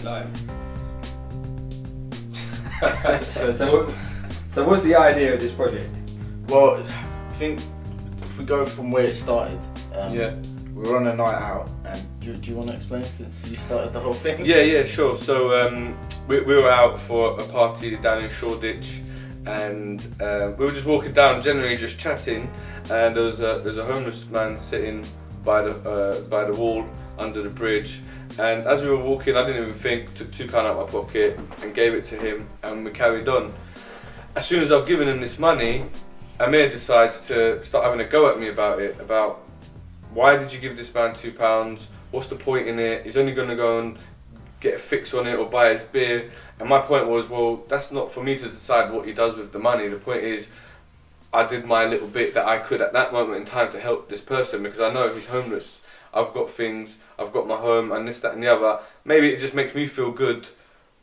Like, so what's the idea of this project? Well, I think if we go from where it started, we were on a night out, and do you want to explain since you started the whole thing? Yeah, sure. So we were out for a party down in Shoreditch, and we were just walking down, generally just chatting, and there's a homeless man sitting by the wall under the bridge. And as we were walking, I didn't even think, took £2 out of my pocket and gave it to him, and we carried on. As soon as I've given him this money, Amir decides to start having a go at me about it, about why did you give this man £2? What's the point in it? He's only going to go and get a fix on it or buy his beer. And my point was, well, that's not for me to decide what he does with the money. The point is, I did my little bit that I could at that moment in time to help this person, because I know he's homeless. I've got things, I've got my home and this, that and the other. Maybe it just makes me feel good,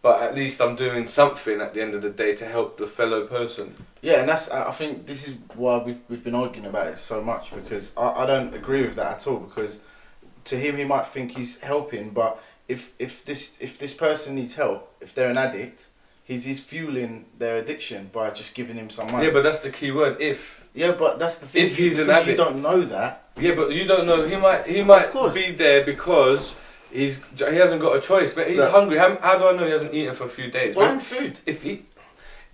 but at least I'm doing something at the end of the day to help the fellow person. Yeah, and I think this is why we've been arguing about it so much, because I don't agree with that at all, because to him he might think he's helping, but if this person needs help, if they're an addict, he's fueling their addiction by just giving him some money. Yeah, but that's the key word, if. Yeah, but that's the thing. If he's an addict, you don't know that. Yeah, but you don't know. He might be there because he hasn't got a choice. But he's hungry. How do I know he hasn't eaten for a few days? Buy him food.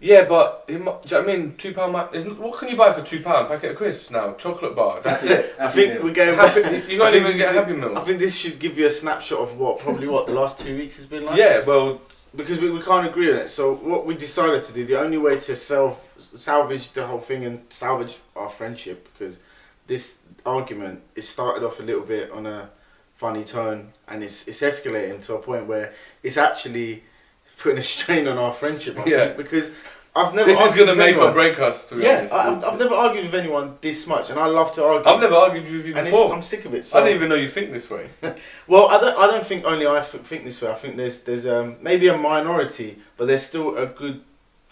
Yeah, but he might, do you know what I mean? £2 what can you buy for £2? Packet of crisps now, chocolate bar. That's it. I think we're going back. You can't even get a Happy Meal. I think this should give you a snapshot of probably what the last 2 weeks has been like. Yeah, well, because we can't agree on it. So what we decided to do, the only way to salvage the whole thing and salvage our friendship, because this argument, it started off a little bit on a funny tone, and it's escalating to a point where it's actually putting a strain on our friendship. I think, because I've never. This is going to make or break us. To be honest. I've never argued with anyone this much, and I love to argue. I've never argued with you before. I'm sick of it. So. I don't even know you think this way. Well, I don't think only I think this way. I think there's maybe a minority, but there's still a good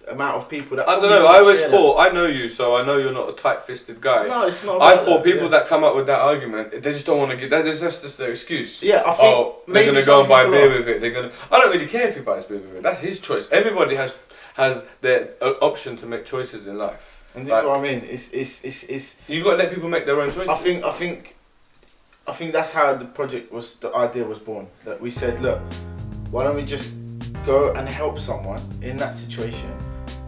amount of people that. I don't know. I always thought, I know you, so I know you're not a tight-fisted guy. No, it's not. I thought people that come up with that argument, they just don't want to give that. That's just their excuse. Yeah, I think they're gonna go and buy beer with it. I don't really care if he buys beer with it. That's his choice. Everybody has their option to make choices in life. And this is what I mean. It's. You've got to let people make their own choices. I think that's how the idea was born. That we said, look, why don't we just go and help someone in that situation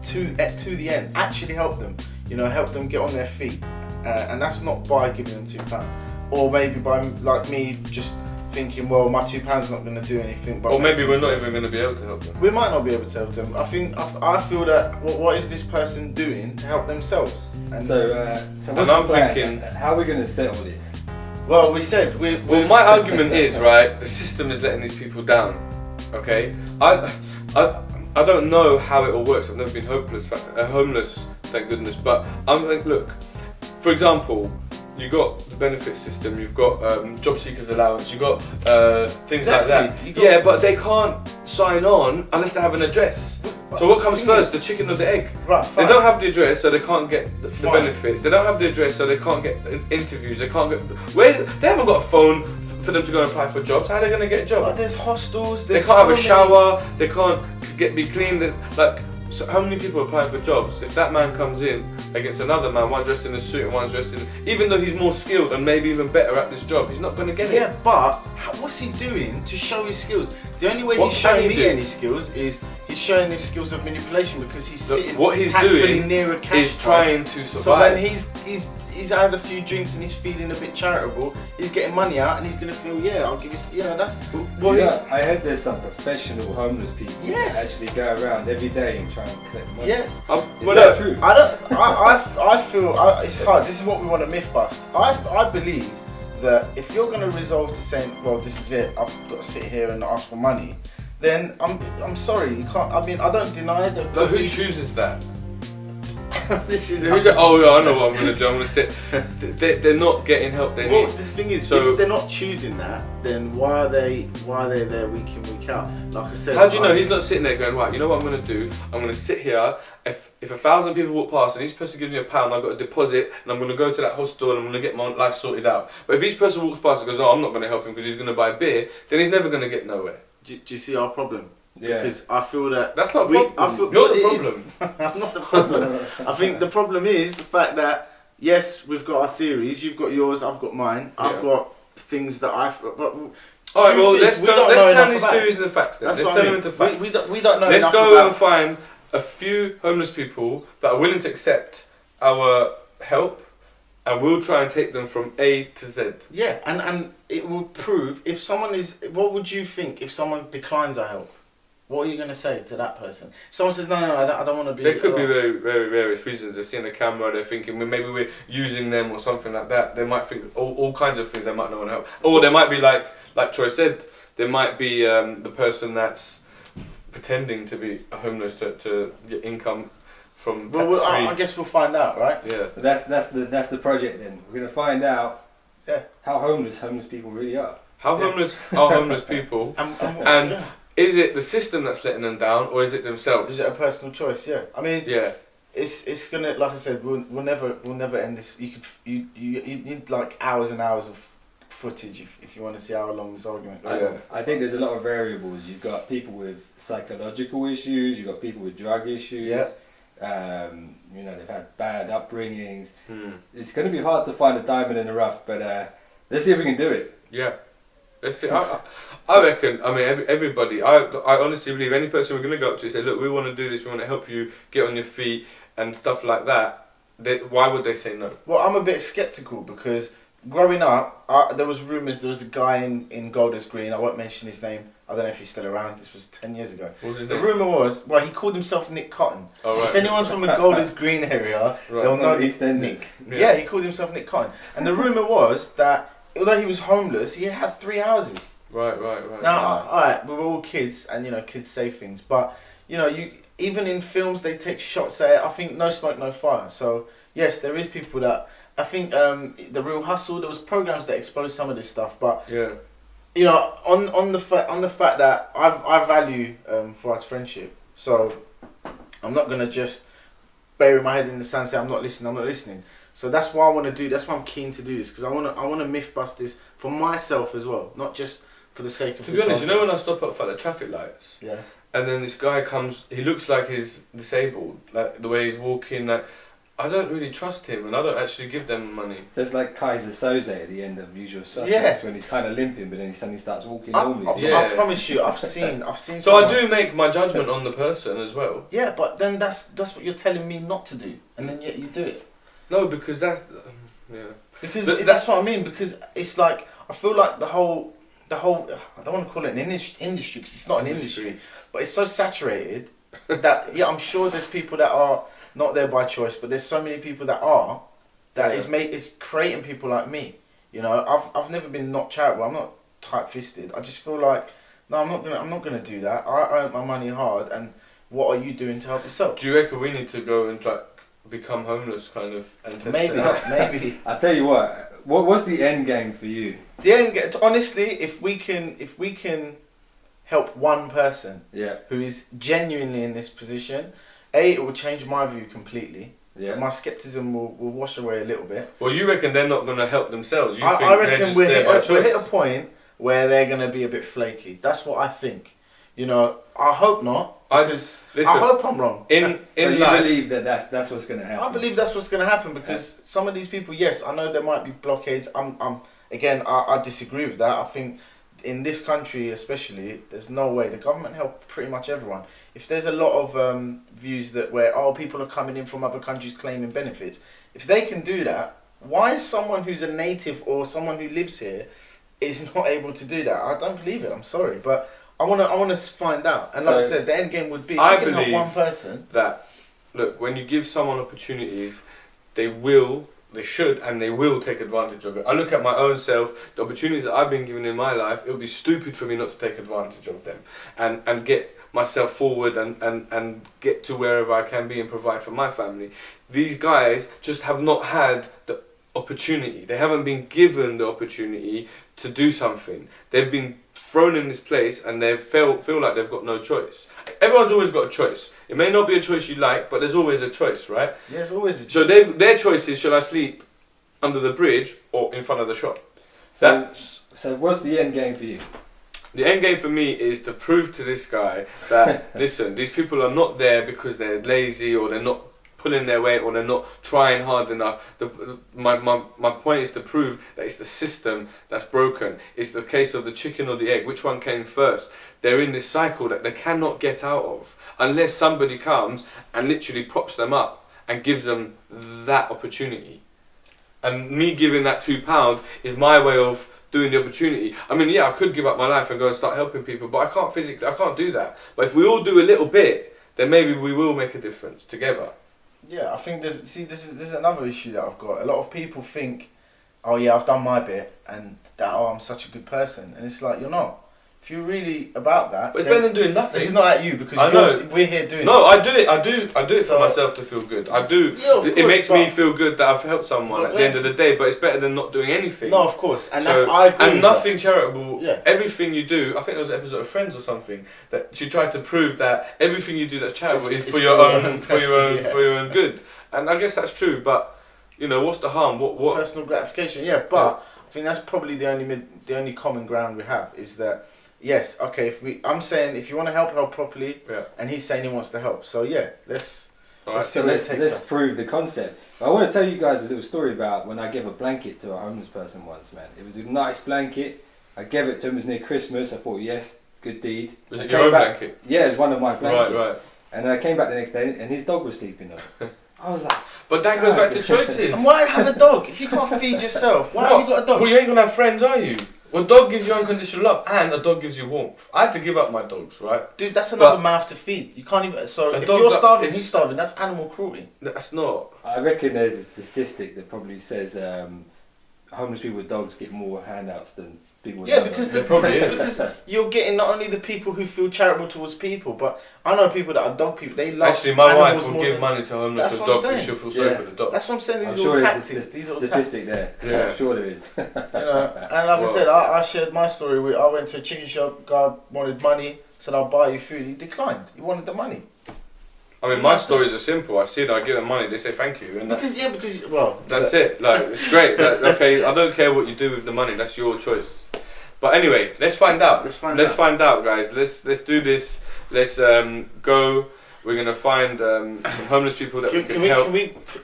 to the end, actually help them, help them get on their feet, and that's not by giving them £2, or maybe by like me just thinking, well, my £2's not going to do anything. But or maybe we're not even going to be able to help them. We might not be able to help them. I feel that what is this person doing to help themselves? And so I'm thinking, how are we going to settle this? Well, we said well, my argument is, right, the system is letting these people down. Okay, I don't know how it all works. I've never been homeless, thank goodness. But I'm like, look, for example, you got the benefit system, you've got job seekers allowance, you got things like that. Yeah, but they can't sign on unless they have an address. So what comes first, the chicken or the egg? Right, they don't have the address, so they can't get the benefits. They don't have the address, so they can't get interviews. They can't get they haven't got a phone for them to go and apply for jobs. How are they going to get a job? But there's hostels. They can't have a shower. They can't be clean. So how many people apply for jobs? If that man comes in against another man, one dressed in a suit and one's dressed in, even though he's more skilled and maybe even better at this job, he's not going to get it. Yeah, but what's he doing to show his skills? The only way he's showing me any skills is he's showing his skills of manipulation, because he's sitting what he's doing near a cash is trying to survive. So when he's had a few drinks and he's feeling a bit charitable, he's getting money out and he's going to feel, I'll give you, that's... Well, I heard there's some professional homeless people that actually go around every day and try and collect money. Yes. Is that true? I feel, it's hard, this is what we want to myth bust. I believe that if you're going to resolve to saying, well, this is it, I've got to sit here and ask for money, then I'm sorry, you can't, I don't deny that... But who chooses that? This is. I know what I'm going to do. I'm going to sit. They're not getting help they need. Well, the thing is, if they're not choosing that, then why are they there week in, week out? Like I said. How do you know he's not sitting there going, right, you know what I'm going to do? I'm going to sit here. If 1,000 people walk past and each person gives me £1, I've got a deposit, and I'm going to go to that hostel and I'm going to get my life sorted out. But if each person walks past and goes, I'm not going to help him because he's going to buy beer, then he's never going to get nowhere. do you see our problem? Yeah. Because I feel that That's not a problem. I feel, You're well, the it is. problem. I'm not the problem. I think the problem is the fact that yes, we've got our theories. You've got yours. I've got mine. I've got things that I've. But All right, well, let's turn these about theories into facts then. That's Let's what turn I them mean. into facts. We don't know Let's enough go about. and find a few homeless people that are willing to accept our help, and we'll try and take them from A to Z. Yeah, and it will prove if someone is. What would you think if someone declines our help? What are you going to say to that person? Someone says, no, I don't want to be... There could be very, very various reasons. They're seeing the camera, they're thinking maybe we're using them or something like that. They might think all kinds of things they might not want to help. Or they might be like Troy said, there might be the person that's pretending to be homeless to get income from tax-free. I guess we'll find out, right? Yeah. That's the project then. We're going to find out how homeless people really are. How homeless are homeless people? And is it the system that's letting them down, or is it themselves? Is it a personal choice? Yeah. I mean, it's gonna, like I said, we'll never end this. You need like hours and hours of footage if you want to see how long this argument goes on. I think there's a lot of variables. You've got people with psychological issues. You've got people with drug issues. Yeah. They've had bad upbringings. It's going to be hard to find a diamond in the rough, but let's see if we can do it. Yeah. Let's see. I reckon, I mean, everybody, I honestly believe any person we're going to go up to and say, look, we want to do this, we want to help you get on your feet and stuff like that, why would they say no? Well, I'm a bit sceptical because growing up, there was rumours there was a guy in Golders Green, I won't mention his name, I don't know if he's still around, this was 10 years ago. What was his The name? rumour was, he called himself Nick Cotton. Oh, right. If anyone's from the Golders Green area, they'll know Nick. Yeah, he called himself Nick Cotton. And the rumour was that although he was homeless, he had 3 houses. Right. Now, alright, we're all kids, and kids say things, but even in films they take shots at it. I think no smoke, no fire. So yes, there is people that I think the Real Hustle. There was programs that exposed some of this stuff, but on the fact that I value Fouad's friendship, so I'm not gonna just bury my head in the sand and say I'm not listening. So that's why I want to do. That's why I'm keen to do this, because I want to myth bust this for myself as well, not just for the sake of. To be honest, when I stop up for the traffic lights, and then this guy comes, he looks like he's disabled, like the way he's walking, like I don't really trust him, and I don't actually give them money. So it's like Kaiser Soze at the end of Usual Suspects when he's kind of limping, but then he suddenly starts walking normally. I promise you, I've seen. So someone. I do make my judgment on the person as well. Yeah, but then that's what you're telling me not to do, and then yet you do it. No, because that's Because that's what I mean. Because it's like I feel like the whole. I don't want to call it an industry because it's not an industry, but it's so saturated that I'm sure there's people that are not there by choice, but there's so many people that are. It's creating people like me. I've never been not charitable. I'm not tight-fisted. I just feel like no, I'm not gonna do that. I earn my money hard, and what are you doing to help yourself? Do you reckon we need to go and become homeless, kind of, and test maybe. I tell you what's the end game for you? The end game, honestly, if we can help one person, who is genuinely in this position, it will change my view completely. Yeah. My skepticism will wash away a little bit. Well, you reckon they're not going to help themselves? I reckon we'll hit a point where they're going to be a bit flaky. That's what I think. I hope not. I hope I'm wrong. In life, believe that's what's going to happen. I believe that's what's going to happen because some of these people, yes, I know there might be blockades. I disagree with that. I think in this country especially, there's no way. The government help pretty much everyone. If there's a lot of views where people are coming in from other countries claiming benefits, if they can do that, why is someone who's a native or someone who lives here is not able to do that? I don't believe it. I'm sorry, but I want to find out. And like I said, the end game would be I believe one person. That look, when you give someone opportunities, they should and they will take advantage of it. I look at my own self, the opportunities that I've been given in my life, it would be stupid for me not to take advantage of them and get myself forward and get to wherever I can be and provide for my family. These guys just have not had the opportunity. They haven't been given the opportunity to do something. They've been thrown in this place and they feel like they've got no choice. Everyone's always got a choice. It may not be a choice you like, but there's always a choice, right? Yeah, there's always a choice. So their choice is, shall I sleep under the bridge or in front of the shop? So what's the end game for you? The end game for me is to prove to this guy that listen, these people are not there because they're lazy or they're not pulling their weight or they're not trying hard enough. My point is to prove that it's the system that's broken. It's the case of the chicken or the egg. Which one came first? They're in this cycle that they cannot get out of unless somebody comes and literally props them up and gives them that opportunity. And me giving that £2 is my way of doing the opportunity. I mean, yeah, I could give up my life and go and start helping people, but I can't do that. But if we all do a little bit, then maybe we will make a difference together. Yeah, I think this is another issue that I've got. A lot of people think, oh yeah, I've done my bit, and that, oh, I'm such a good person, and it's like, you're not. If you're really about that, but it's better than doing nothing. This is not at you because we're here doing. No, this. I do it for myself to feel good. I do. Yeah, of course, it makes me feel good that I've helped someone at the end of the day. But it's better than not doing anything. No, of course, and that's I agree. And nothing charitable. Yeah. Everything you do. I think there was an episode of Friends or something that she tried to prove that everything you do that's charitable is for your own good. And I guess that's true. But you know, what's the harm? What personal gratification? Yeah, but I think that's probably the only common ground we have is that. Yes, okay. I'm saying if you want to help properly, and he's saying he wants to help. So yeah, let's prove the concept. I want to tell you guys a little story about when I gave a blanket to a homeless person once, man. It was a nice blanket. I gave it to him. It was near Christmas. I thought, yes, good deed. Was it your own blanket? Yeah, it was one of my blankets. Right. And I came back the next day, and his dog was sleeping on it. I was like, but that goes back to choices. And why have a dog if you can't feed yourself? Why have you got a dog? Well, you ain't gonna have friends, are you? Well, a dog gives you unconditional love, and a dog gives you warmth. I had to give up my dogs, right? Dude, that's another mouth to feed. You can't even. So if you're starving, he's starving. That's animal cruelty. That's not. I reckon there's a statistic that probably says homeless people with dogs get more handouts than people with dogs. Because you're getting not only the people who feel charitable towards people, but I know people that are dog people. They love. Actually, my wife will give money to homeless with dogs because she'll feel sorry for the dog. That's what I'm saying. These are all tactics. These are all statistic there. Yeah, I'm sure there is. And like I said, I shared my story. I went to a chicken shop. Guy wanted money. Said I'll buy you food. He declined. He wanted the money. I mean, my stories are simple. I see it, I give them money, they say thank you, and that's it. Like, it's great. Okay, I don't care what you do with the money. That's your choice. But anyway, let's find out. Let's find out, guys. Let's do this. Let's go. We're gonna find some homeless people that can help.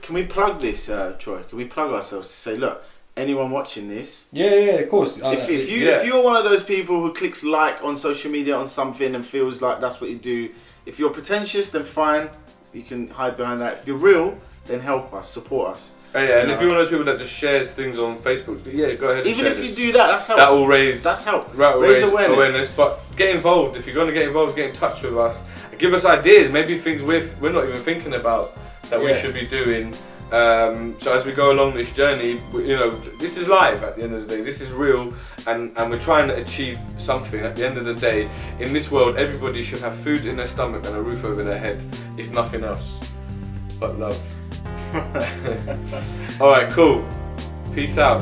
Can we plug this, Troy? Can we plug ourselves to say, look, anyone watching this? Yeah, of course. If you're one of those people who clicks like on social media on something and feels like that's what you do. If you're pretentious, then fine, you can hide behind that. If you're real, then help us, support us. Oh, yeah, and if you're one of those people that just shares things on Facebook, go ahead and even share if this. you do that, that's help. That will raise awareness. But get involved. If you're going to get involved, get in touch with us. Give us ideas, maybe things we're not even thinking about that we should be doing. So as we go along this journey, this is live at the end of the day. This is real, and we're trying to achieve something. At the end of the day, in this world, everybody should have food in their stomach and a roof over their head, if nothing else. But love. Alright, cool. Peace out.